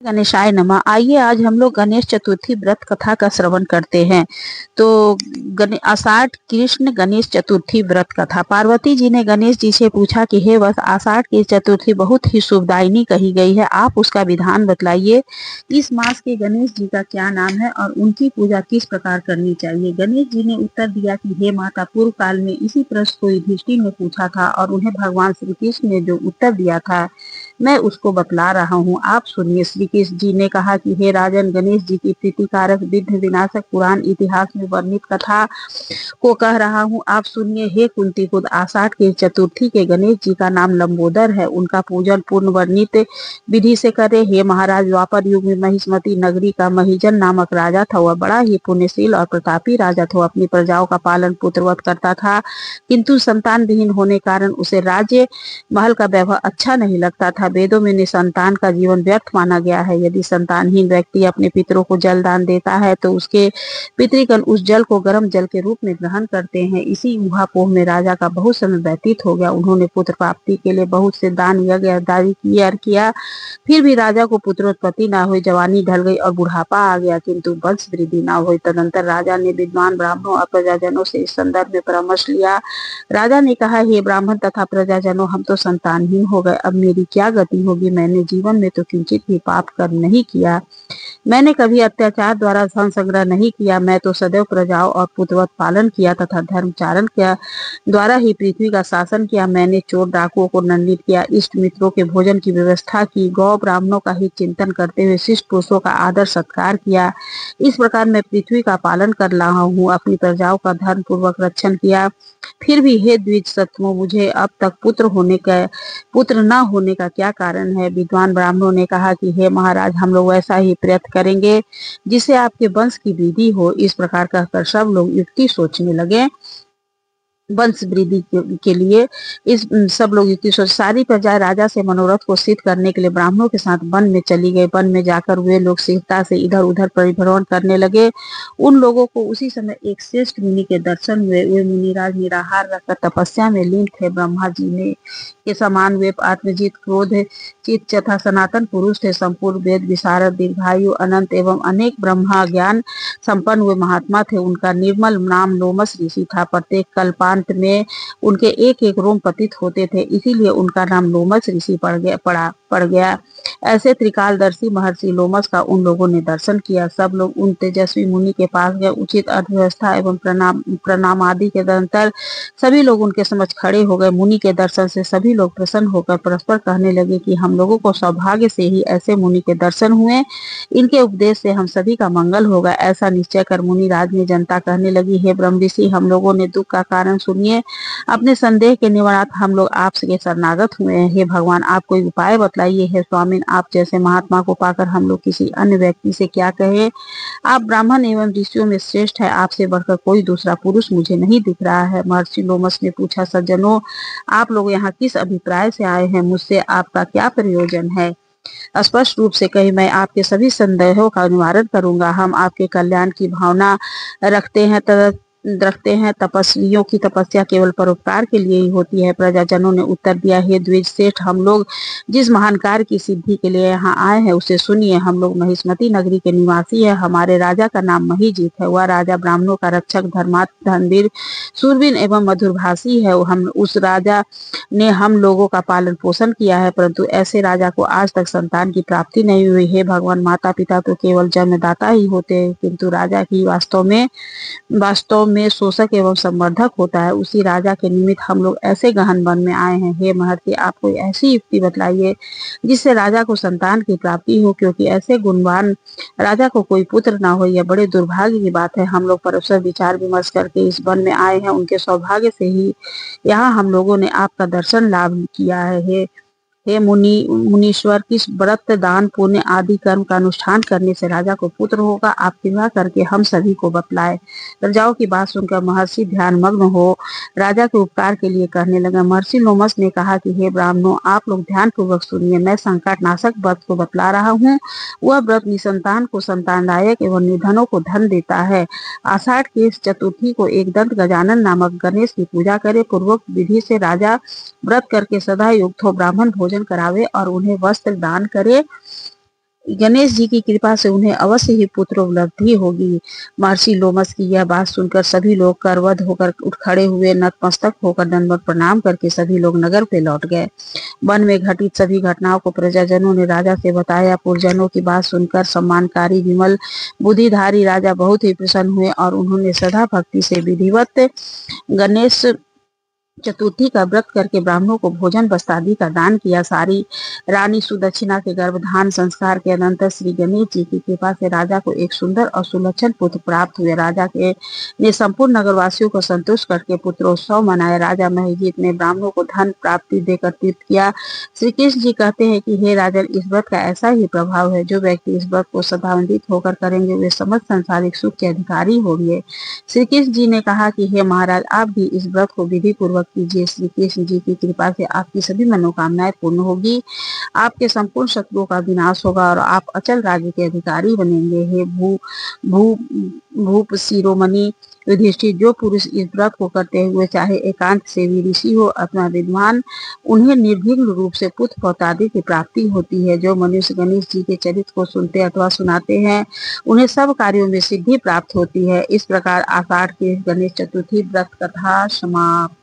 गणेशाय नमः। आइए आज हम लोग गणेश चतुर्थी व्रत कथा का श्रवण करते हैं। तो आषाढ़ कृष्ण गणेश चतुर्थी व्रत कथा। पार्वती जी ने गणेश जी से पूछा कि हे वत्स, आषाढ़ की चतुर्थी बहुत ही शुभदायिनी कही गई है, आप उसका विधान बतलाइए। इस मास के गणेश जी का क्या नाम है और उनकी पूजा किस प्रकार करनी चाहिए। गणेश जी ने उत्तर दिया कि हे माता, पूर्व काल में इसी प्रश्न को युधिष्ठिर ने पूछा था और उन्हें भगवान श्री कृष्ण ने जो उत्तर दिया था मैं उसको बतला रहा हूँ, आप सुनिए। श्री कृष्ण जी ने कहा कि हे राजन, गणेश जी की प्रीतिकारक विघ्न विनाशक पुराण इतिहास में वर्णित कथा को कह रहा हूँ, आप सुनिए। हे कुंती पुत्र, आषाढ़ की चतुर्थी के गणेश जी का नाम लंबोदर है। उनका पूजन पूर्ण वर्णित विधि से करे। हे महाराज, द्वापर युग में महिष्मती नगरी का महिजन नामक राजा था। वह बड़ा ही पुण्यशील और प्रतापी राजा था। अपनी प्रजाओं का पालन पुत्रवत करता था, किंतु संतान विहीन होने कारण उसे राज्य महल का वैभव अच्छा नहीं लगता था। वेदों में निसंतान का जीवन व्यर्थ माना गया है। यदि संतानहीन व्यक्ति अपने पितरों को जल दान देता है तो उसके पितृगण उस जल को गर्म जल के रूप में ग्रहण करते हैं। इसी ऊहापोह में राजा का बहुत समय व्यतीत हो गया। उन्होंने पुत्र प्राप्ति के लिए बहुत से दान यज्ञ आदि किया, फिर भी राजा को पुत्रोत्पत्ति न हुई। जवानी ढल गई और बुढ़ापा आ गया, किंतु वंश वृद्धि न हुई। तदंतर राजा ने विद्वान ब्राह्मणों और प्रजाजनों से इस संदर्भ में परामर्श लिया। राजा ने कहा, हे ब्राह्मण तथा प्रजाजनों, हम तो संतानहीन हो गए, अब मेरी क्या गति होगी। मैंने जीवन में तो किंचित भी पाप कर्म नहीं किया, मैंने कभी अत्याचार द्वारा धन संग्रह नहीं किया। मैं तो सदैव प्रजाओं और पुत्रवत पालन किया तथा धर्मचारण किया द्वारा ही पृथ्वी का शासन किया। मैंने चोर डाकुओं को दंडित किया, इष्ट मित्रों के भोजन की व्यवस्था की, गौ ब्राह्मणों का ही चिंतन करते हुए शिष्ट पुरुषों का आदर सत्कार किया। इस प्रकार मैं पृथ्वी का पालन कर रहा हूँ, अपनी प्रजाओं का धर्म पूर्वक रक्षण किया। फिर भी हे द्विज सत्वों, मुझे अब तक पुत्र न होने का क्या कारण है। विद्वान ब्राह्मणों ने कहा कि हे महाराज, हम लोग वैसा ही प्रयत्न करेंगे जिससे आपके वंश की वृद्धि हो। इस प्रकार कहकर सब लोग युक्ति सोचने लगे। वंश वृद्धि के लिए इस सब लोग युक्ति सोच। सारी प्रजा राजा से मनोरथ को सिद्ध करने के लिए ब्राह्मणों के साथ वन में चली गई। वन में जाकर वे लोग शीघ्रता से इधर उधर परिभ्रमण करने लगे। उन लोगों को उसी समय एक श्रेष्ठ मुनि के दर्शन हुए। वे मुनिराज निराहार रहकर तपस्या में लीन थे। ब्रह्मा जी ने के समान वे आत्मजीत क्रोध चित तथा सनातन पुरुष थे। संपूर्ण वेद विशारद, दीर्घायु, अनंत एवं अनेक ब्रह्मा ज्ञान संपन्न हुए महात्मा थे। उनका निर्मल नाम लोमस ऋषि था। प्रत्येक कल्पांत में उनके एक एक रोम पतित होते थे, इसीलिए उनका नाम लोमस ऋषि पड़ गया। ऐसे त्रिकालदर्शी महर्षि लोमस का उन लोगों ने दर्शन किया। सब लोग उन तेजस्वी मुनि के पास गए। उचित अर्थव्यवस्था एवं प्रणाम आदि के अंतर सभी लोग उनके समक्ष खड़े हो गए। मुनि के दर्शन से सभी लोग प्रसन्न होकर परस्पर कहने लगे कि हम लोगों को सौभाग्य से ही ऐसे मुनि के दर्शन हुए, इनके उपदेश से हम सभी का मंगल होगा। ऐसा निश्चय कर मुनि राज ने जनता कहने लगी, हे ब्रह्म ऋषि, हम लोगों ने दुख का कारण सुनिए। अपने संदेह के निवारणार्थ हम लोग आपसे शरणागत हुए हैं। हे भगवान, आप कोई उपाय बतलाइए। हे स्वामी, आप जैसे महात्मा को पाकर हम लोग किसी अन्य व्यक्ति से क्या कहे। आप ब्राह्मण एवं ऋषियों में श्रेष्ठ है, आपसे बढ़कर कोई दूसरा पुरुष मुझे नहीं दिख रहा है। महर्षि लोमस ने पूछा, सज्जनों, आप लोग यहाँ किस अभिप्राय से आए हैं, मुझसे आपका क्या प्रयोजन है। स्पष्ट रूप से कही, मैं आपके सभी संदेहों का निवारण करूंगा। हम आपके कल्याण की भावना रखते हैं। तपस्वियों की तपस्या केवल परोपकार के लिए ही होती है। प्रजाजनों ने उत्तर दिया, हे द्विज श्रेष्ठ, हम लोग जिस महान कार्य की सिद्धि के लिए यहाँ आए हैं उसे सुनिए। हम लोग महिष्मती नगरी के निवासी है। हमारे राजा का नाम महिजीत है। वह राजा ब्राह्मणों का रक्षक, धर्मात्म, धनवीर, सूरवीर एवं मधुरभाषी है। हम उस राजा ने हम लोगों का पालन पोषण किया है, परंतु ऐसे राजा को आज तक संतान की प्राप्ति नहीं हुई। हे भगवान, माता पिता तो केवल जन्मदाता ही होते हैं, किंतु राजा की वास्तव में शोषक एवं संवर्धक होता है। उसी राजा के निमित्त हम लोग ऐसे गहन वन में आए हैं। हे महर्षि, आप कोई ऐसी युक्ति बतलाइए जिससे राजा को संतान की प्राप्ति हो, क्योंकि ऐसे गुणवान राजा को कोई पुत्र ना हो, यह बड़े दुर्भाग्य की बात है। हम लोग परस्पर विचार विमर्श करके इस वन में आए हैं। उनके सौभाग्य से ही यहाँ हम लोगों ने आपका दर्शन लाभ किया है। हे मुनीश्वर, किस व्रत, दान, पुण्य आदि कर्म का अनुष्ठान करने से राजा को पुत्र होगा, आप कृपा करके हम सभी को बतलाए। प्रजाओं की बात सुनकर महर्षि ध्यान मग्न हो राजा के उपकार के लिए कहने लगे। महर्षि लोमस ने कहा कि हे ब्राह्मणों, आप लोग ध्यान पूर्वक सुनिए। मैं संकट नाशक व्रत को बतला रहा हूँ। वह व्रत निसंतान को संतानदायक एवं निर्धनों को धन देता है। आषाढ़ की इस चतुर्थी को एक दंत गजानन नामक गणेश की पूजा करे। पूर्वक विधि से राजा व्रत करके सदा युक्त हो, ब्राह्मण भोजन करावे और उन्हें वस्त्र दान करे। गणेश जी की कृपा से उन्हें अवश्य ही पुत्र उपलब्धि होगी। महर्षि लोमस की यह बात सुनकर सभी लोग करवध होकर उठ खड़े हुए, नतमस्तक होकर दंडवत प्रणाम करके सभी लोग नगर पे लौट गए। वन में घटित सभी घटनाओं को प्रजाजनों ने राजा से बताया। पुरजनों की बात सुनकर सम्मानकारी विमल बुद्धिधारी राजा बहुत ही प्रसन्न हुए और उन्होंने श्रद्धा भक्ति से विधिवत गणेश चतुर्थी का व्रत करके ब्राह्मणों को भोजन वस्त्रादि का दान किया। सारी रानी सुदक्षिणा के गर्भधान संस्कार के अनंतर श्री गणेश जी की कृपा से राजा को एक सुंदर और सुलक्षण पुत्र प्राप्त हुए। राजा के ने संपूर्ण नगरवासियों को संतुष्ट करके पुत्रोत्सव मनाया। राजा महीजीत ने ब्राह्मणों को धन प्राप्ति देकर तीर्थ किया। श्री कृष्ण जी कहते हैं कि हे राजन, इस व्रत का ऐसा ही प्रभाव है, जो व्यक्ति इस व्रत को श्रद्धान्वित होकर करेंगे वे समस्त संसारिक सुख के अधिकारी होंगे। श्री कृष्ण जी ने कहा कि हे महाराज, आप भी इस व्रत को विधि पूर्वक कीजिए। श्री कृष्ण जी की कृपा से आपकी सभी मनोकामनाएं पूर्ण होगी, आपके संपूर्ण शत्रुओं का विनाश होगा और आप अचल राज्य के अधिकारी बनेंगे। हे भू भूप शिरोमणि युधिष्ठिर, जो पुरुष इस व्रत को करते हुए चाहे एकांत सेवी ऋषि हो अथवा विद्वान, उन्हें निर्विघ्न रूप से पुत्र पौत्रादि की प्राप्ति होती है। जो मनुष्य गणेश जी के चरित्र को सुनते अथवा सुनाते हैं, उन्हें सब कार्यों में सिद्धि प्राप्त होती है। इस प्रकार आषाढ़ की गणेश चतुर्थी व्रत कथा समाप्त।